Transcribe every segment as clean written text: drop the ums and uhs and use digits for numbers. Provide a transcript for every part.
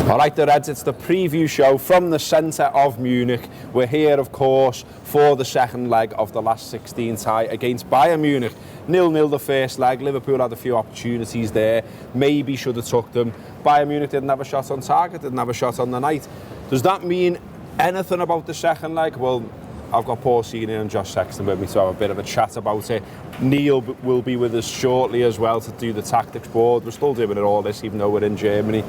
Alright, the Reds, it's the preview show from the centre of Munich. We're here, of course, for the second leg of the last 16 tie against Bayern Munich. 0-0 the first leg. Liverpool had a few opportunities there. Maybe should have took them. Bayern Munich didn't have a shot on target, didn't have a shot on the night. Does that mean anything about the second leg? Well, I've got Paul Senior and Josh Sexton with me to have a bit of a chat about it. Neil will be with us shortly as well to do the tactics board. We're still doing it all this, even though we're in Germany.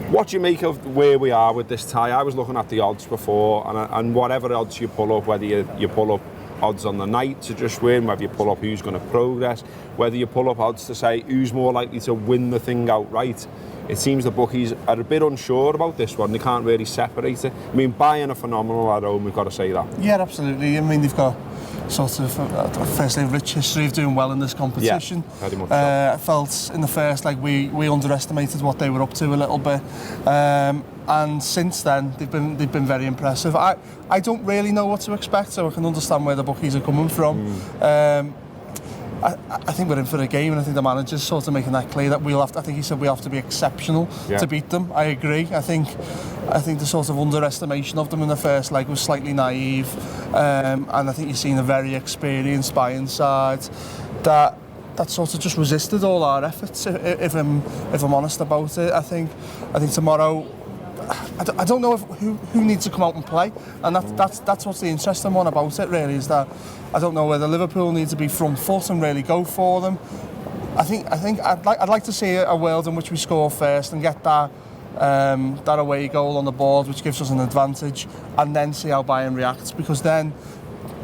What do you make of where we are with this tie? I was looking at the odds before, and whatever odds you pull up, whether you pull up odds on the night to just win, whether you pull up who's going to progress, whether you pull up odds to say who's more likely to win the thing outright, it seems the bookies are a bit unsure about this one. They can't really separate it. I mean, Bayern are phenomenal at home, we've got to say that. Yeah, absolutely. I mean, they've got sort of firstly a rich history of doing well in this competition. Yeah, very much so. I felt in the first like we underestimated what they were up to a little bit, and since then they've been very impressive. I don't really know what to expect, so I can understand where the bookies are coming from. I think we're in for a game, and I think the manager's sort of making that clear that we'll have to, I think he said we have to be exceptional to beat them. I agree. I think the sort of underestimation of them in the first leg was slightly naive, and I think you've seen a very experienced Bayern side that sort of just resisted all our efforts. If I'm honest about it, I think tomorrow. I don't know who needs to come out and play, and that's what's the interesting one about it really, is that I don't know whether Liverpool needs to be front foot and really go for them. I think I'd like to see a world in which we score first and get that away goal on the board, which gives us an advantage, and then see how Bayern reacts, because then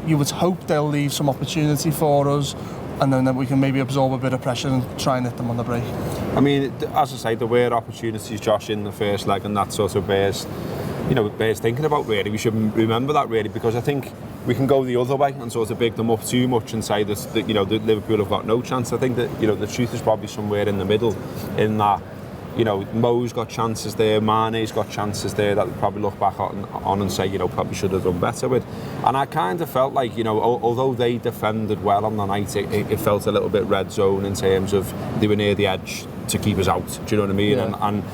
you would hope they'll leave some opportunity for us, and then we can maybe absorb a bit of pressure and try and hit them on the break. I mean, as I say, there were opportunities, Josh, in the first leg, and that sort of bears thinking about really. We should remember that really, because I think we can go the other way and sort of big them up too much and say that that Liverpool have got no chance. I think that the truth is probably somewhere in the middle, in that Mo's got chances there, Mane's got chances there that we probably look back on and say, probably should have done better with. And I kind of felt like, although they defended well on the night, it felt a little bit red zone in terms of they were near the edge to keep us out. Do you know what I mean? Yeah. And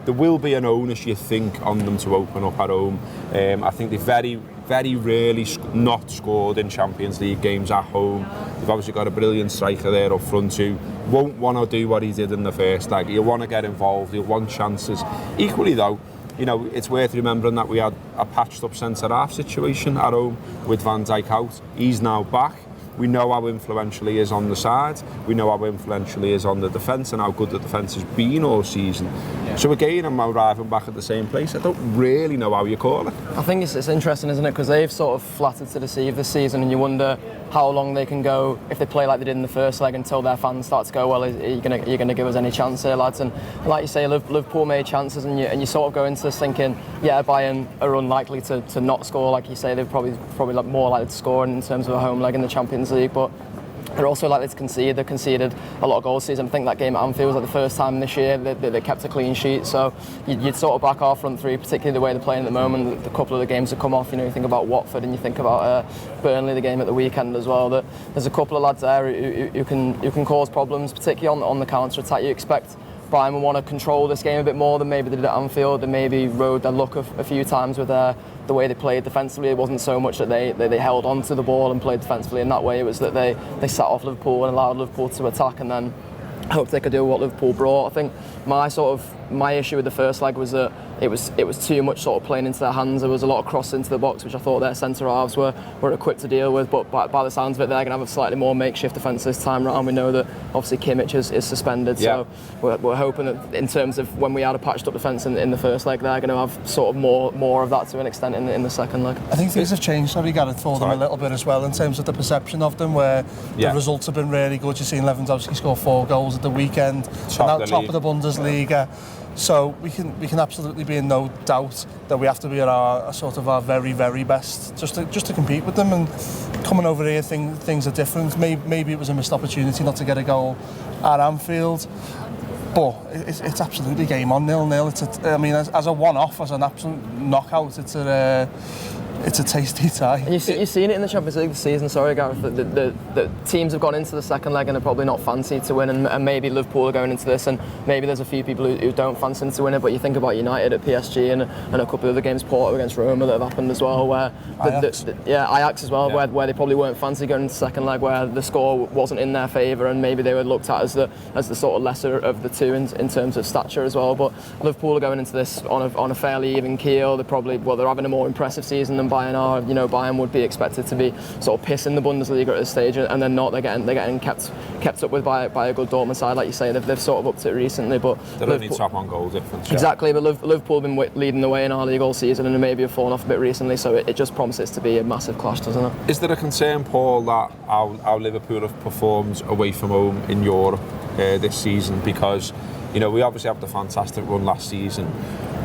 there will be an onus, you think, on them to open up at home. I think they very, very rarely not scored in Champions League games at home. They've obviously got a brilliant striker there up front who won't want to do what he did in the first leg. He'll want to get involved, he'll want chances. Equally though, it's worth remembering that we had a patched up centre-half situation at home with Van Dijk out. He's now back. We know how influential he is on the side. We know how influential he is on the defence and how good the defence has been all season. Yeah. So again, I'm arriving back at the same place. I don't really know how you call it. I think it's interesting, isn't it? Because they've sort of flattered to deceive this season, and you wonder how long they can go if they play like they did in the first leg until their fans start to go, well, are you going to give us any chance here, lads? And like you say, Liverpool made chances, and you sort of go into this thinking, yeah, Bayern are unlikely to not score. Like you say, they're probably more likely to score in terms of a home leg in the Champions League, but they're also likely to concede. They conceded a lot of goals this season. I think that game at Anfield was like the first time this year they kept a clean sheet. So you'd sort of back our front three, particularly the way they're playing at the moment. The couple of the games that come off, you think about Watford and you think about Burnley, the game at the weekend as well. There's a couple of lads there who can cause problems, particularly on the counter attack. You expect Bayern will want to control this game a bit more than maybe they did at Anfield. They maybe rode their luck a few times with the way they played defensively. It wasn't so much that they held on to the ball and played defensively in that way. It was that they sat off Liverpool and allowed Liverpool to attack, and then hoped they could do what Liverpool brought. I think my issue with the first leg was that it was too much sort of playing into their hands. There was a lot of cross into the box, which I thought their centre halves were equipped to deal with. But by the sounds of it, they're going to have a slightly more makeshift defence this time round. We know that obviously Kimmich is suspended, so we're hoping that in terms of when we had a patched up defence in the first leg, they're going to have sort of more of that to an extent in the second leg. I think things have changed, Gareth, for them a little bit as well in terms of the perception of them, where the results have been really good. You've seen Lewandowski score 4 goals at the weekend, top of the Bundesliga. So we can absolutely be in no doubt that we have to be at our very, very best just to compete with them. And coming over here, things are different. Maybe it was a missed opportunity not to get a goal at Anfield, but it's absolutely game on 0-0. As a one-off, as an absolute knockout, it's a tasty tie. And you've seen it in the Champions League this season. Sorry, Gareth. The teams have gone into the second leg and are probably not fancied to win, and maybe Liverpool are going into this, and maybe there's a few people who don't fancy to win it. But you think about United at PSG and a couple of other games, Porto against Roma, that have happened as well, where Ajax as well, where they probably weren't fancy going into the second leg, where the score wasn't in their favour, and maybe they were looked at as the sort of lesser of the two in terms of stature as well. But Liverpool are going into this on a fairly even keel. They're having a more impressive season than Bayern are. You know, Bayern would be expected to be sort of pissing the Bundesliga at this stage, and they're not. They're getting kept up with by a good Dortmund side, like you say. They've sort of upped it recently, but they're only top on goal difference. Exactly, but Liverpool have been leading the way in our league all season, and maybe have fallen off a bit recently. So it just promises to be a massive clash, doesn't it? Is there a concern, Paul, that how Liverpool have performed away from home in Europe this season? Because, you know, we obviously have the fantastic run last season,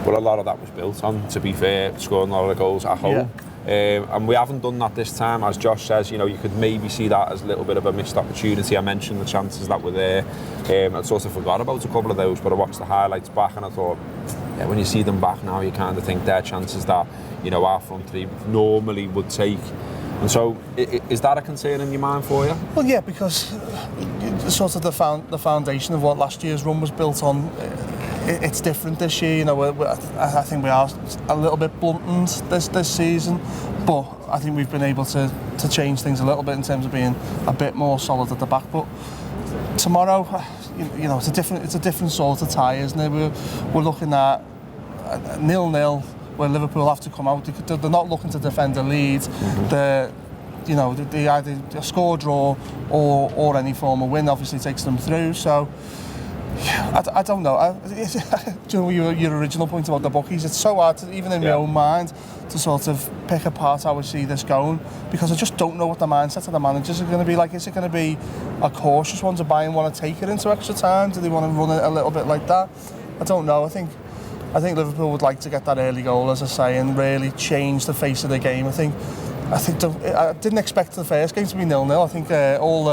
but a lot of that was built on, to be fair, scoring a lot of goals at home. Yeah. And we haven't done that this time. As Josh says, you know, you could maybe see that as a little bit of a missed opportunity. I mentioned the chances that were there. I sort of forgot about a couple of those, but I watched the highlights back and I thought, yeah, when you see them back now, you kind of think they're chances that, you know, our front three normally would take. And so, is that a concern in your mind for you? Well, yeah, because sort of the foundation of what last year's run was built on, it's different this year. You know, I think we are a little bit blunted this season, but I think we've been able to change things a little bit in terms of being a bit more solid at the back. But tomorrow, you know, it's a different sort of tie, isn't it? We're looking at 0-0. Where Liverpool have to come out. They're not looking to defend a lead. They either a score, draw, or any form of win obviously takes them through. So I don't know. Do you know your original point about the bookies? It's so hard, even in my own mind, to sort of pick apart how I see this going, because I just don't know what the mindset of the managers are going to be like. Is it going to be a cautious one to buy and want to take it into extra time? Do they want to run it a little bit like that? I don't know. I think Liverpool would like to get that early goal, as I say, and really change the face of the game. I didn't expect the first game to be 0-0. I think all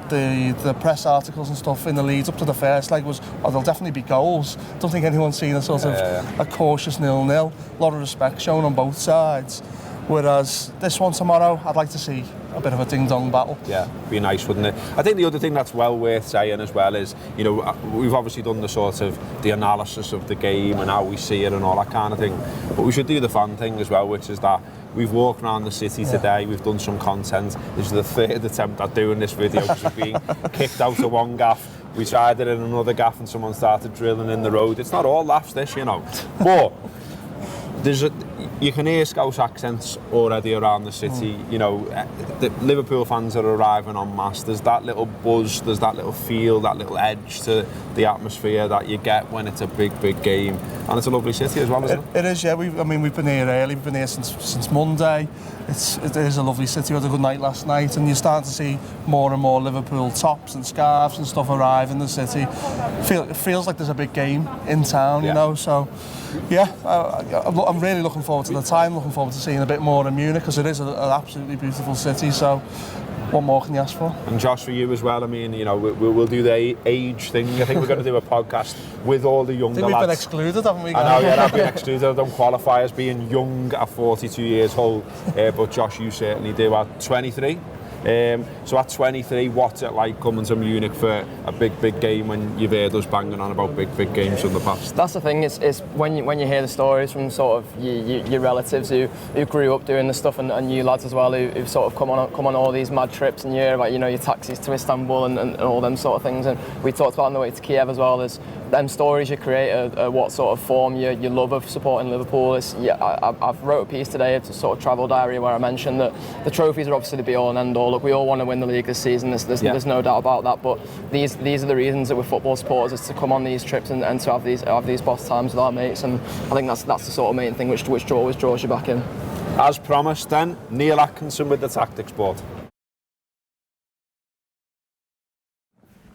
the press articles and stuff in the leads up to the first leg was, there'll definitely be goals. I don't think anyone's seen a sort of a cautious 0-0. A lot of respect shown on both sides. Whereas this one tomorrow, I'd like to see a bit of a ding-dong battle. Yeah, be nice, wouldn't it? I think the other thing that's well worth saying as well is, you know, we've obviously done the analysis of the game and how we see it and all that kind of thing, but we should do the fun thing as well, which is that we've walked around the city today, we've done some content. This is the third attempt at doing this video because we've been kicked out of one gaff. We tried it in another gaff and someone started drilling in the road. It's not all laughs, this, you know. But you can hear Scouse accents already around the city. You know, the Liverpool fans are arriving en masse. There's that little buzz, there's that little feel, that little edge to the atmosphere that you get when it's a big game. And it's a lovely city as well, isn't it? It is, yeah. We've been here early. We've been here since Monday. It is a lovely city. We had a good night last night, and you're starting to see more and more Liverpool tops and scarves and stuff arrive in the city. It feels like there's a big game in town, you know. So, yeah, I'm really looking forward to the time. Looking forward to seeing a bit more in Munich, because it is an absolutely beautiful city. So, what more can you ask for? And Josh, for you as well, I mean, you know, we'll do the age thing. I think we're going to do a podcast with all the younger lads. We've been excluded, haven't we? I know, yeah, I've been excluded. I don't qualify as being young at 42 years old, but Josh, you certainly do. At 23. So at 23, what's it like coming to Munich for a big game when you've heard us banging on about big games from the past? That's the thing, is when you hear the stories from sort of your relatives who grew up doing the stuff, and you lads as well who've sort of come on all these mad trips, and you hear about, you know, your taxis to Istanbul and all them sort of things, and we talked about on the way to Kiev as well. There's them stories you create are what sort of form your love of supporting Liverpool. I've wrote a piece today, it's a sort of travel diary, where I mentioned that the trophies are obviously the be all and end all. Look, we all want to win the league this season, there's no doubt about that, but these are the reasons that we're football supporters, is to come on these trips and to have these boss times with our mates, and I think that's the sort of main thing which always draws you back in. As promised then, Neil Atkinson with the Tactics Board.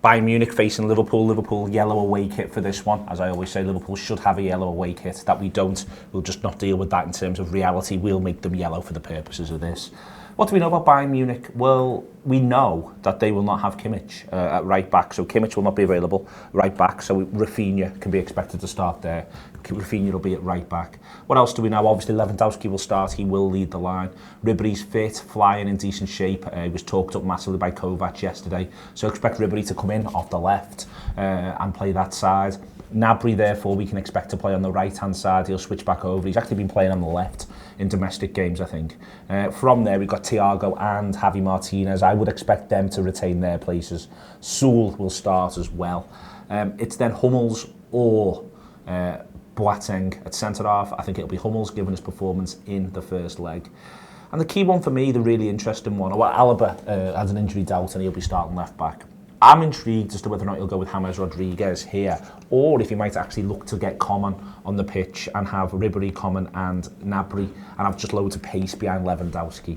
Bayern Munich facing Liverpool yellow away kit for this one. As I always say, Liverpool should have a yellow away kit. That we don't, we'll just not deal with that in terms of reality. We'll make them yellow for the purposes of this. What do we know about Bayern Munich? Well, we know that they will not have Kimmich at right back, so Kimmich will not be available right back, so Rafinha can be expected to start there. Rafinha will be at right back. What else do we know? Obviously Lewandowski will start, he will lead the line. Ribery's fit, flying in decent shape. He was talked up massively by Kovac yesterday, so expect Ribery to come in off the left and play that side. Gnabry, therefore, we can expect to play on the right-hand side. He'll switch back over. He's actually been playing on the left in domestic games, I think. From there, we've got Thiago and Javi Martinez. I would expect them to retain their places. Sewell will start as well. It's then Hummels or Boateng at centre-half. I think it'll be Hummels given his performance in the first leg. And the key one for me, the really interesting one, well, Alaba has an injury doubt and he'll be starting left-back. I'm intrigued as to whether or not he'll go with James Rodriguez here, or if he might actually look to get Coman on the pitch and have Ribery, Coman and Gnabry, and have just loads of pace behind Lewandowski.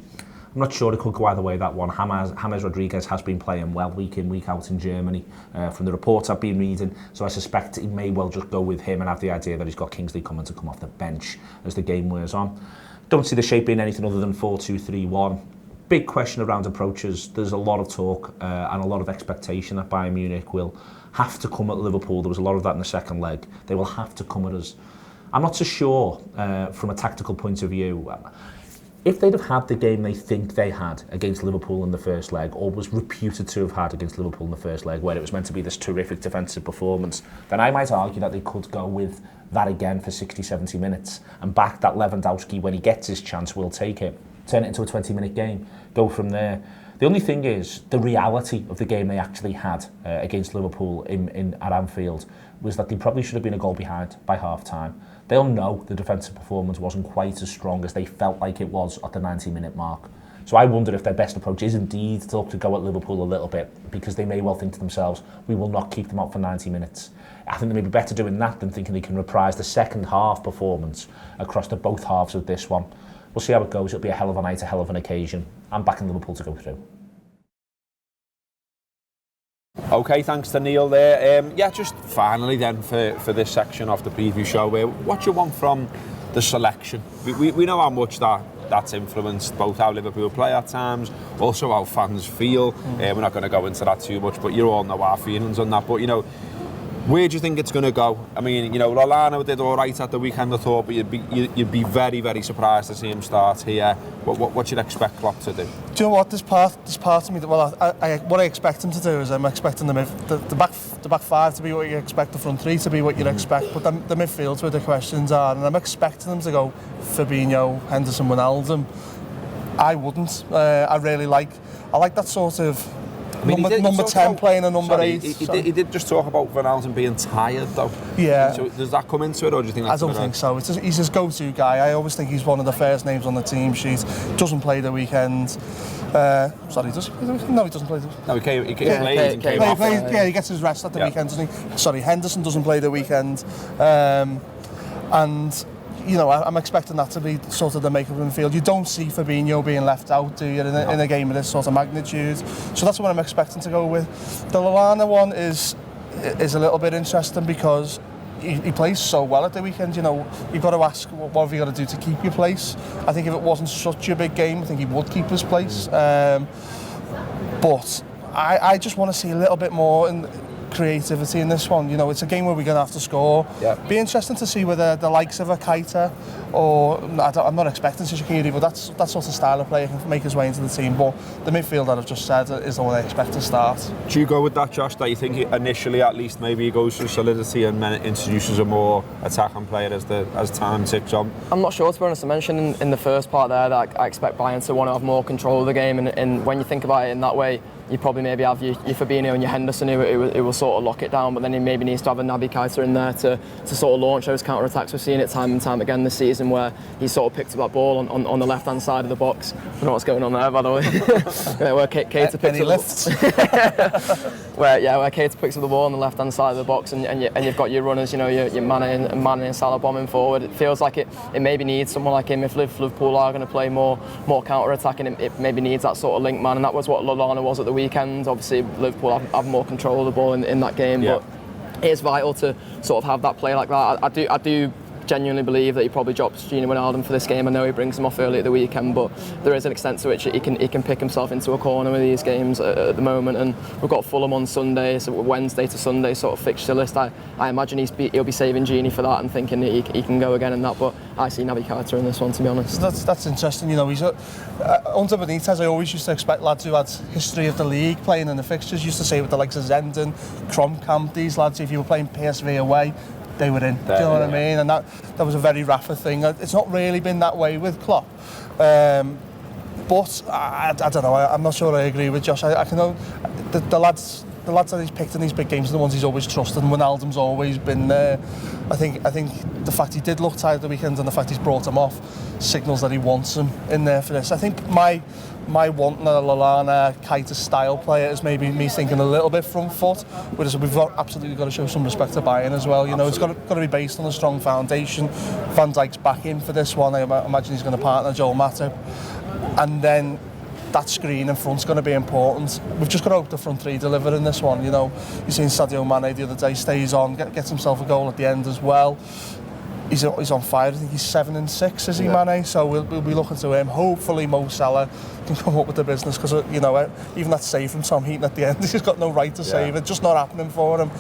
I'm not sure it could go either way, that one. James Rodriguez has been playing well week in, week out in Germany, from the reports I've been reading, so I suspect he may well just go with him and have the idea that he's got Kingsley Coman to come off the bench as the game wears on. Don't see the shape being anything other than 4-2-3-1. Big question around approaches. There's a lot of talk and a lot of expectation that Bayern Munich will have to come at Liverpool. There was a lot of that in the second leg. They will have to come at us. I'm not so sure from a tactical point of view. If they'd have had the game they think they had against Liverpool in the first leg, or was reputed to have had against Liverpool in the first leg, where it was meant to be this terrific defensive performance, then I might argue that they could go with that again for 60, 70 minutes and back that Lewandowski when he gets his chance will take it. Turn it into a 20-minute game, go from there. The only thing is, the reality of the game they actually had against Liverpool at Anfield was that they probably should have been a goal behind by half-time. They'll know the defensive performance wasn't quite as strong as they felt like it was at the 90-minute mark. So I wonder if their best approach is indeed to look to go at Liverpool a little bit, because they may well think to themselves, we will not keep them out for 90 minutes. I think they may be better doing that than thinking they can reprise the second half performance across the both halves of this one. We'll see how it goes. It'll be a hell of a night, a hell of an occasion. I'm backing Liverpool to go through. Okay, thanks to Neil there. Yeah, just finally then for this section of the preview show, what do you want from the selection? We know how much that's influenced both how Liverpool play at times, also how fans feel. We're not going to go into that too much, but you all know our feelings on that. But, you know, where do you think it's going to go? I mean, you know, Lallana did all right at the weekend, I thought, but you'd be very, very surprised to see him start here. What you'd expect Klopp to do? Do you know what? There's part of me that, well, what I expect him to do is I'm expecting the back five to be what you expect, the front three to be what you'd expect, but the midfield's where the questions are, and I'm expecting them to go Fabinho, Henderson, Wijnaldum. I wouldn't. I like that sort of. I mean, number 10 playing a number 8. He did just talk about Wijnaldum being tired, though. Yeah. So does that come into it, or do you think that's I don't think so. He's his go-to guy. I always think he's one of the first names on the team sheet. Doesn't play the weekend. Sorry, does he? No, he doesn't play. No, he came off. Yeah, he gets his rest at the weekend, doesn't he? Sorry, Henderson doesn't play the weekend. And you know, I'm expecting that to be sort of the makeup of the field. You don't see Fabinho being left out, do you, in a game of this sort of magnitude? So that's what I'm expecting to go with. The Lallana one is a little bit interesting because he plays so well at the weekend. You know, you've got to ask, what have you got to do to keep your place? I think if it wasn't such a big game, I think he would keep his place. But I just want to see a little bit more creativity in this one. You know, it's a game where we're going to have to score. Yeah. Be interesting to see whether the likes of a Keita, or I'm not expecting Shaqiri, but that sort of style of player can make his way into the team. But the midfield that I've just said is the one I expect to start. Do you go with that, Josh, that you think initially at least maybe he goes for solidity and then introduces a more attacking player as time ticks on? I'm not sure, to be honest. I mentioned in the first part there that I expect Bayern to want to have more control of the game, and when you think about it in that way, you probably maybe have your Fabinho and your Henderson who will sort of lock it down, but then he maybe needs to have a Naby Keita in there to sort of launch those counter-attacks. We've seen it time and time again this season where he sort of picked up that ball on the left-hand side of the box. I don't know what's going on there, by the way. Where Keita picks up where Keita picks up the ball on the left-hand side of the box, and you've got your runners, you know, your Mane and Salah bombing forward. It feels like it maybe needs someone like him. If Liverpool are going to play more counter-attacking, it maybe needs that sort of link man, and that was what Lallana was at the weekend. Obviously Liverpool have more control of the ball in that game, but it is vital to sort of have that play like that. I do genuinely believe that he probably drops Gini Wijnaldum for this game. I know he brings him off early at the weekend, but there is an extent to which he can pick himself into a corner with these games at the moment. And we've got Fulham on Sunday, so Wednesday to Sunday sort of fixture list. I imagine he'll be saving Gini for that and thinking that he can go again in that. But I see Naby Keita in this one, to be honest. That's interesting. You know, he's under Benitez. I always used to expect lads who had history of the league playing in the fixtures. Used to say with the likes of Zenden, Kromkamp, these lads, if you were playing PSV away, they were in. Do you know what I mean? And that was a very Rafa thing. It's not really been that way with Klopp. But I don't know. I'm not sure I agree with Josh. I can know the lads that he's picked in these big games are the ones he's always trusted. And Wijnaldum's always been there. I think the fact he did look tired the weekend and the fact he's brought him off signals that he wants him in there for this. I think my wanting a Lallana, Keita style player is maybe me thinking a little bit front foot, whereas we've absolutely got to show some respect to Bayern as well. You know, it's got to be based on a strong foundation. Van Dijk's back in for this one. I imagine he's going to partner Joel Matip, and then that screen in front's going to be important. We've just got to hope the front three deliver in this one. You know, you've seen Sadio Mane the other day stays on, gets himself a goal at the end as well. He's on fire. I think he's 7 and 6, is he, Mane? So we'll be looking to him. Hopefully Mo Salah can come up with the business, because you know, even that save from Tom Heaton at the end, he's got no right to save it. Just not happening for him.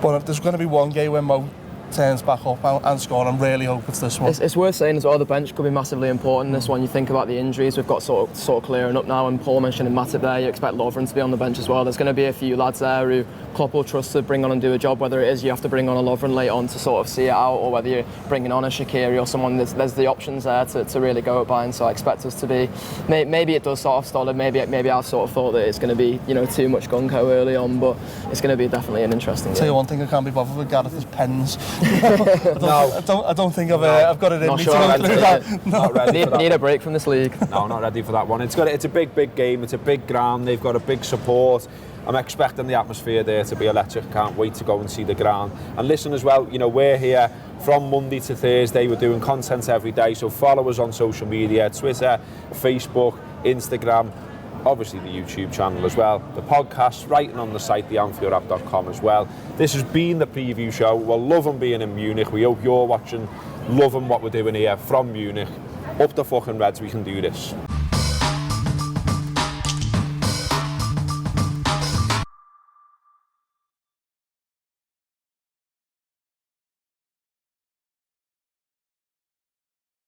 But there's going to be one game when Mo turns back up and score. I'm really hope it's this one. It's worth saying as well, the bench could be massively important in this one. You think about the injuries we've got sort of clearing up now, and Paul mentioning Matip there, you expect Lovren to be on the bench as well. There's going to be a few lads there who Klopp will trust to bring on and do a job, whether it is you have to bring on a Lovren late on to sort of see it out, or whether you're bringing on a Shaqiri or someone. There's the options there to really go at Bayern, so I expect us to be, maybe it does sort of stall, maybe I've sort of thought that it's going to be, you know, too much gung-ho early on, but it's going to be definitely an interesting game. I'll tell you one thing I can't be bothered with, Gareth, is pens. I don't think I've got it in me to go through that. Not ready for that. Need a break from this league. No, not ready for that one. It's a big game. It's a big ground. They've got a big support. I'm expecting the atmosphere there to be electric. Can't wait to go and see the ground. And listen as well, you know, we're here from Monday to Thursday. We're doing content every day, so follow us on social media, Twitter, Facebook, Instagram, obviously the YouTube channel as well, the podcast, writing on the site, theanfieldapp.com as well. This has been the preview show. We're loving being in Munich. We hope you're watching, loving what we're doing here from Munich. Up the fucking Reds, we can do this.